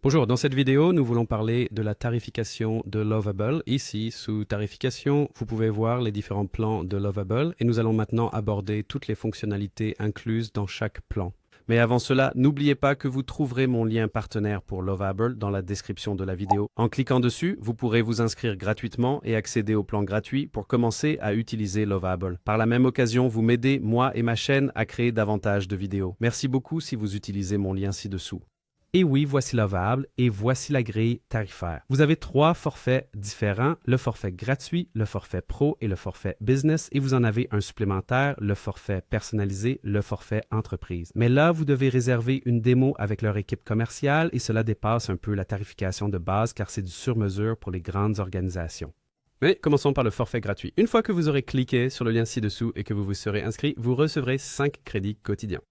Bonjour, dans cette vidéo, nous voulons parler de la tarification de Lovable. Ici, sous tarification, vous pouvez voir les différents plans de Lovable et nous allons maintenant aborder toutes les fonctionnalités incluses dans chaque plan. Mais avant cela, n'oubliez pas que vous trouverez mon lien partenaire pour Lovable dans la description de la vidéo. En cliquant dessus, vous pourrez vous inscrire gratuitement et accéder au plan gratuit pour commencer à utiliser Lovable. Par la même occasion, vous m'aidez, moi et ma chaîne, à créer davantage de vidéos. Merci beaucoup si vous utilisez mon lien ci-dessous. Et oui, voici Lovable et voici la grille tarifaire. Vous avez 3 forfaits différents, le forfait gratuit, le forfait pro et le forfait business, et vous en avez un supplémentaire, le forfait personnalisé, le forfait entreprise. Mais là, vous devez réserver une démo avec leur équipe commerciale et cela dépasse un peu la tarification de base car c'est du sur-mesure pour les grandes organisations. Mais commençons par le forfait gratuit. Une fois que vous aurez cliqué sur le lien ci-dessous et que vous vous serez inscrit, vous recevrez 5 crédits quotidiens.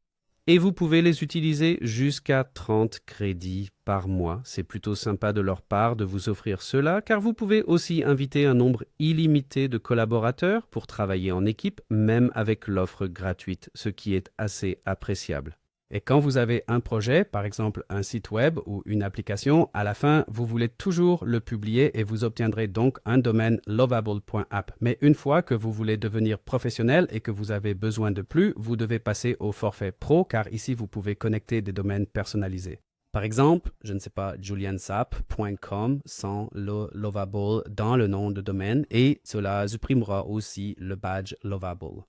Et vous pouvez les utiliser jusqu'à 30 crédits par mois. C'est plutôt sympa de leur part de vous offrir cela, car vous pouvez aussi inviter un nombre illimité de collaborateurs pour travailler en équipe, même avec l'offre gratuite, ce qui est assez appréciable. Et quand vous avez un projet, par exemple un site web ou une application, à la fin, vous voulez toujours le publier et vous obtiendrez donc un domaine lovable.app. Mais une fois que vous voulez devenir professionnel et que vous avez besoin de plus, vous devez passer au forfait pro car ici, vous pouvez connecter des domaines personnalisés. Par exemple, je ne sais pas, juliansap.com sans le Lovable dans le nom de domaine et cela supprimera aussi le badge Lovable.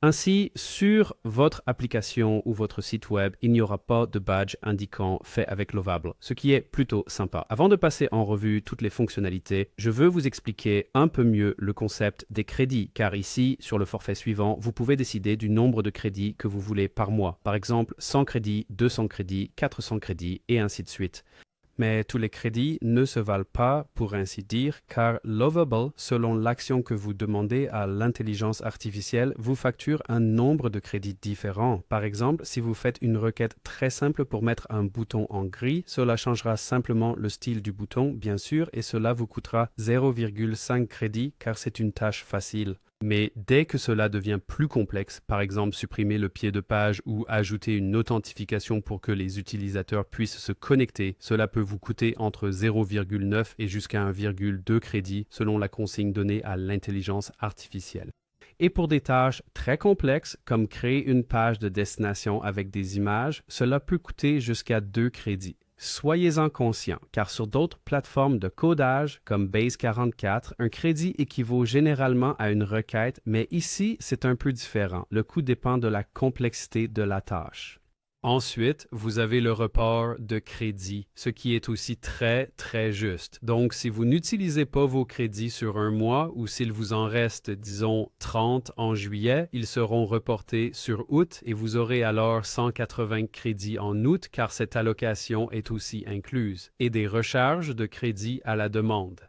Ainsi, sur votre application ou votre site web, il n'y aura pas de badge indiquant fait avec Lovable, ce qui est plutôt sympa. Avant de passer en revue toutes les fonctionnalités, je veux vous expliquer un peu mieux le concept des crédits, car ici, sur le forfait suivant, vous pouvez décider du nombre de crédits que vous voulez par mois. Par exemple, 100 crédits, 200 crédits, 400 crédits et ainsi de suite. Mais tous les crédits ne se valent pas, pour ainsi dire, car Lovable, selon l'action que vous demandez à l'intelligence artificielle, vous facture un nombre de crédits différents. Par exemple, si vous faites une requête très simple pour mettre un bouton en gris, cela changera simplement le style du bouton, bien sûr, et cela vous coûtera 0,5 crédits car c'est une tâche facile. Mais dès que cela devient plus complexe, par exemple supprimer le pied de page ou ajouter une authentification pour que les utilisateurs puissent se connecter, cela peut vous coûter entre 0,9 et jusqu'à 1,2 crédit selon la consigne donnée à l'intelligence artificielle. Et pour des tâches très complexes, comme créer une page de destination avec des images, cela peut coûter jusqu'à 2 crédits. Soyez-en conscients, car sur d'autres plateformes de codage comme Base 44, un crédit équivaut généralement à une requête, mais ici, c'est un peu différent. Le coût dépend de la complexité de la tâche. Ensuite, vous avez le report de crédit, ce qui est aussi très juste. Donc, si vous n'utilisez pas vos crédits sur un mois ou s'il vous en reste, disons, 30 en juillet, ils seront reportés sur août et vous aurez alors 180 crédits en août car cette allocation est aussi incluse et des recharges de crédits à la demande.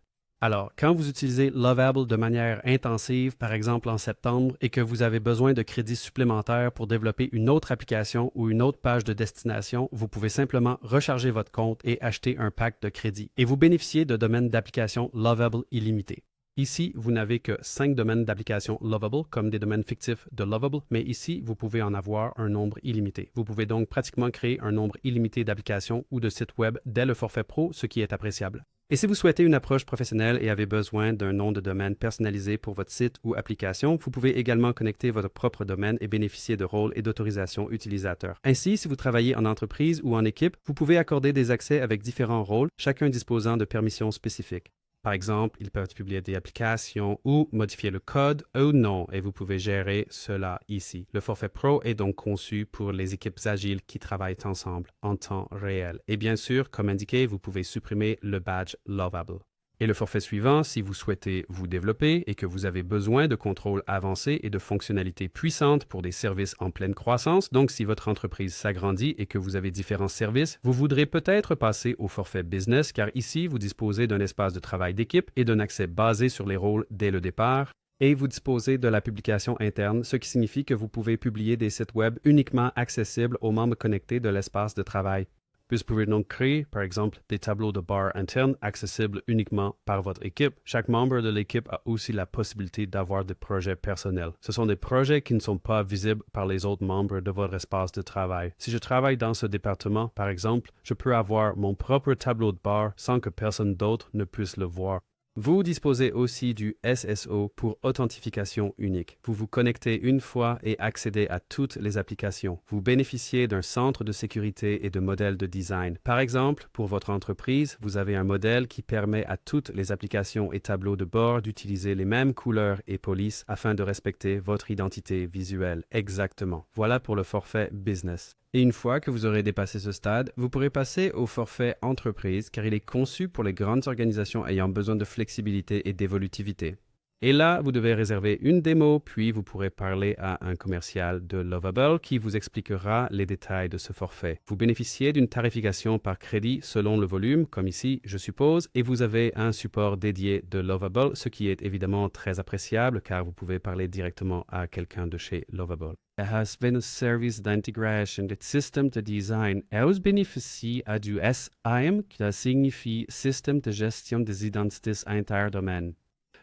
Alors, quand vous utilisez Lovable de manière intensive, par exemple en septembre, et que vous avez besoin de crédits supplémentaires pour développer une autre application ou une autre page de destination, vous pouvez simplement recharger votre compte et acheter un pack de crédits. Et vous bénéficiez de domaines d'application Lovable illimités. Ici, vous n'avez que 5 domaines d'application Lovable, comme des domaines fictifs de Lovable, mais ici, vous pouvez en avoir un nombre illimité. Vous pouvez donc pratiquement créer un nombre illimité d'applications ou de sites web dès le forfait pro, ce qui est appréciable. Et si vous souhaitez une approche professionnelle et avez besoin d'un nom de domaine personnalisé pour votre site ou application, vous pouvez également connecter votre propre domaine et bénéficier de rôles et d'autorisations utilisateurs. Ainsi, si vous travaillez en entreprise ou en équipe, vous pouvez accorder des accès avec différents rôles, chacun disposant de permissions spécifiques. Par exemple, ils peuvent publier des applications ou modifier le code ou non, et vous pouvez gérer cela ici. Le forfait pro est donc conçu pour les équipes agiles qui travaillent ensemble en temps réel. Et bien sûr, comme indiqué, vous pouvez supprimer le badge Lovable. Et le forfait suivant, si vous souhaitez vous développer et que vous avez besoin de contrôle avancé et de fonctionnalités puissantes pour des services en pleine croissance, donc si votre entreprise s'agrandit et que vous avez différents services, vous voudrez peut-être passer au forfait business car ici, vous disposez d'un espace de travail d'équipe et d'un accès basé sur les rôles dès le départ. Et vous disposez de la publication interne, ce qui signifie que vous pouvez publier des sites web uniquement accessibles aux membres connectés de l'espace de travail. Vous pouvez donc créer, par exemple, des tableaux de bord internes accessibles uniquement par votre équipe. Chaque membre de l'équipe a aussi la possibilité d'avoir des projets personnels. Ce sont des projets qui ne sont pas visibles par les autres membres de votre espace de travail. Si je travaille dans ce département, par exemple, je peux avoir mon propre tableau de bord sans que personne d'autre ne puisse le voir. Vous disposez aussi du SSO pour authentification unique. Vous vous connectez une fois et accédez à toutes les applications. Vous bénéficiez d'un centre de sécurité et de modèles de design. Par exemple, pour votre entreprise, vous avez un modèle qui permet à toutes les applications et tableaux de bord d'utiliser les mêmes couleurs et polices afin de respecter votre identité visuelle. Exactement. Voilà pour le forfait Business. Et une fois que vous aurez dépassé ce stade, vous pourrez passer au forfait entreprise car il est conçu pour les grandes organisations ayant besoin de flexibilité et d'évolutivité. Et là, vous devez réserver une démo, puis vous pourrez parler à un commercial de Lovable qui vous expliquera les détails de ce forfait. Vous bénéficiez d'une tarification par crédit selon le volume, comme ici, je suppose, et vous avez un support dédié de Lovable, ce qui est évidemment très appréciable car vous pouvez parler directement à quelqu'un de chez Lovable. Has been a service d'intégration de système de design. Elle bénéficie à du SIM, qui signifie Système de gestion des identités interdomaines.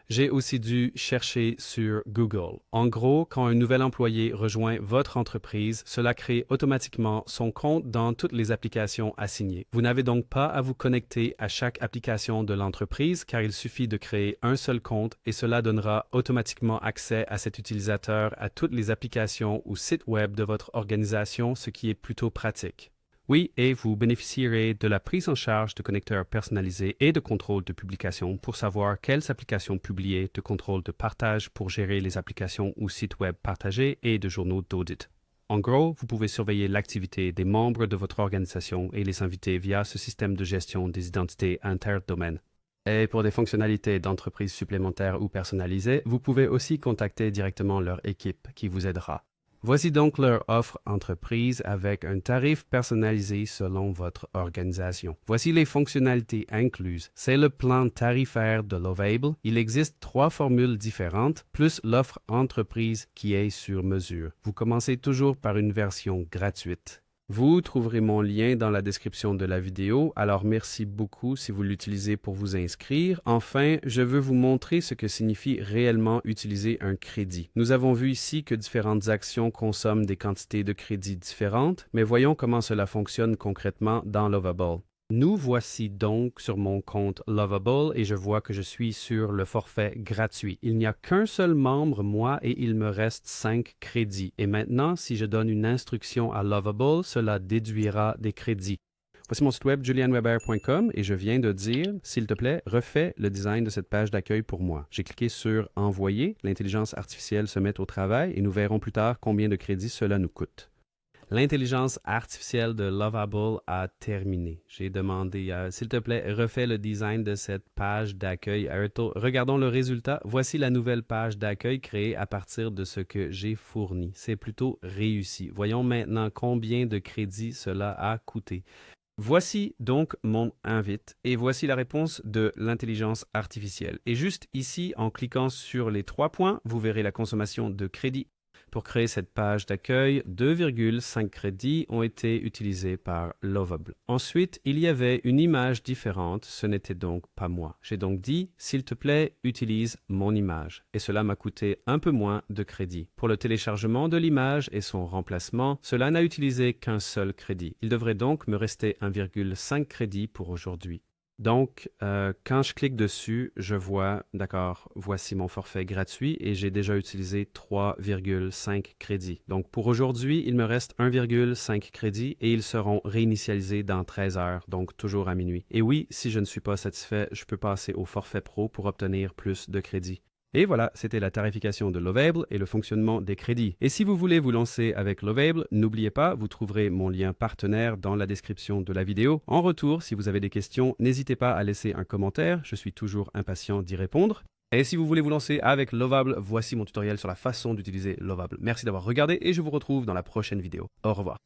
J'ai aussi dû chercher sur Google. En gros, quand un nouvel employé rejoint votre entreprise, cela crée automatiquement son compte dans toutes les applications assignées. Vous n'avez donc pas à vous connecter à chaque application de l'entreprise car il suffit de créer un seul compte et cela donnera automatiquement accès à cet utilisateur à toutes les applications ou sites web de votre organisation, ce qui est plutôt pratique. Oui, et vous bénéficierez de la prise en charge de connecteurs personnalisés et de contrôle de publication pour savoir quelles applications publier, de contrôle de partage pour gérer les applications ou sites web partagés et de journaux d'audit. En gros, vous pouvez surveiller l'activité des membres de votre organisation et les inviter via ce système de gestion des identités interdomaines. Et pour des fonctionnalités d'entreprise supplémentaires ou personnalisées, vous pouvez aussi contacter directement leur équipe qui vous aidera. Voici donc leur offre entreprise avec un tarif personnalisé selon votre organisation. Voici les fonctionnalités incluses. C'est le plan tarifaire de Lovable. Il existe 3 formules différentes, plus l'offre entreprise qui est sur mesure. Vous commencez toujours par une version gratuite. Vous trouverez mon lien dans la description de la vidéo, alors merci beaucoup si vous l'utilisez pour vous inscrire. Enfin, je veux vous montrer ce que signifie réellement utiliser un crédit. Nous avons vu ici que différentes actions consomment des quantités de crédits différentes, mais voyons comment cela fonctionne concrètement dans Lovable. Nous voici donc sur mon compte Lovable et je vois que je suis sur le forfait gratuit. Il n'y a qu'un seul membre, moi, et il me reste 5 crédits. Et maintenant, si je donne une instruction à Lovable, cela déduira des crédits. Voici mon site web julianweber.com et je viens de dire, s'il te plaît, refais le design de cette page d'accueil pour moi. J'ai cliqué sur Envoyer, l'intelligence artificielle se met au travail et nous verrons plus tard combien de crédits cela nous coûte. L'intelligence artificielle de Lovable a terminé. J'ai demandé, s'il te plaît, refais le design de cette page d'accueil. Regardons le résultat. Voici la nouvelle page d'accueil créée à partir de ce que j'ai fourni. C'est plutôt réussi. Voyons maintenant combien de crédits cela a coûté. Voici donc mon invite et voici la réponse de l'intelligence artificielle. Et juste ici, en cliquant sur les 3 points, vous verrez la consommation de crédits. Pour créer cette page d'accueil, 2,5 crédits ont été utilisés par Lovable. Ensuite, il y avait une image différente, ce n'était donc pas moi. J'ai donc dit, s'il te plaît, utilise mon image. Et cela m'a coûté un peu moins de crédits. Pour le téléchargement de l'image et son remplacement, cela n'a utilisé qu'un seul crédit. Il devrait donc me rester 1,5 crédit pour aujourd'hui. Donc, quand je clique dessus, je vois, d'accord, voici mon forfait gratuit et j'ai déjà utilisé 3,5 crédits. Donc, pour aujourd'hui, il me reste 1,5 crédit et ils seront réinitialisés dans 13 heures, donc toujours à minuit. Et oui, si je ne suis pas satisfait, je peux passer au forfait pro pour obtenir plus de crédits. Et voilà, c'était la tarification de Lovable et le fonctionnement des crédits. Et si vous voulez vous lancer avec Lovable, n'oubliez pas, vous trouverez mon lien partenaire dans la description de la vidéo. En retour, si vous avez des questions, n'hésitez pas à laisser un commentaire, je suis toujours impatient d'y répondre. Et si vous voulez vous lancer avec Lovable, voici mon tutoriel sur la façon d'utiliser Lovable. Merci d'avoir regardé et je vous retrouve dans la prochaine vidéo. Au revoir.